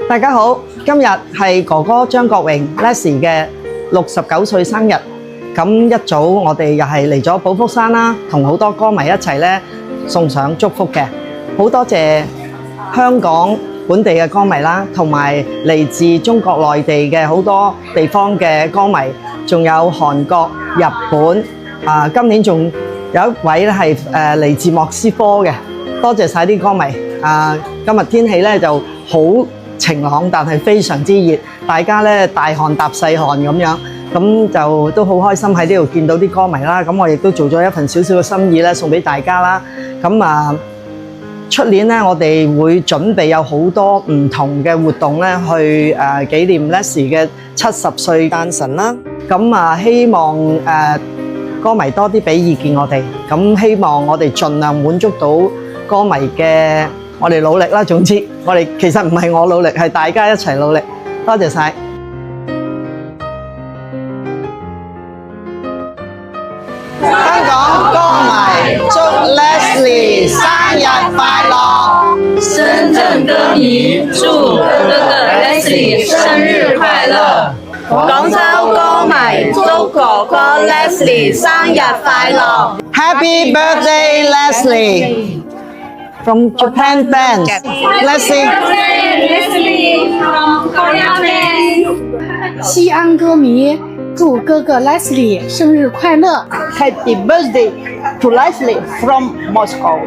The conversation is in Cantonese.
大家好，今日係哥哥張國榮 Leslie 嘅69歲生日。咁一早我哋又係嚟咗寶福山啦，同好多歌迷一齊咧送上祝福嘅。好多謝香港本地嘅歌迷啦，同埋嚟自中國內地嘅好多地方嘅歌迷，仲有韓國、日本今年仲有一位咧係嚟自莫斯科嘅。多謝晒啲歌迷。今日天氣咧就好晴朗，但係非常之熱，大家咧大汗搭細汗咁樣，咁就都好開心喺呢度見到啲歌迷啦。咁我亦都做咗一份少少嘅心意咧，送俾大家啦。咁出年咧，我哋會準備有好多唔同嘅活動咧，去紀念 Leslie 嘅70歲誕辰啦。咁希望歌迷多啲俾意見我哋，咁希望我哋盡量滿足到歌迷嘅，我哋努力啦。總之，我哋其實唔係我努力，係大家一齊努力。多謝晒。香港歌迷祝 Leslie 生日快樂！深圳歌迷祝哥哥 Leslie 生日快樂！廣州歌迷祝哥哥 Leslie 生日快樂 Happy birthday, Leslie! From Japan band, Leslie. Leslie from Korea band. 西安歌迷祝哥哥 Leslie 生日快樂 Happy birthday to Leslie from Moscow.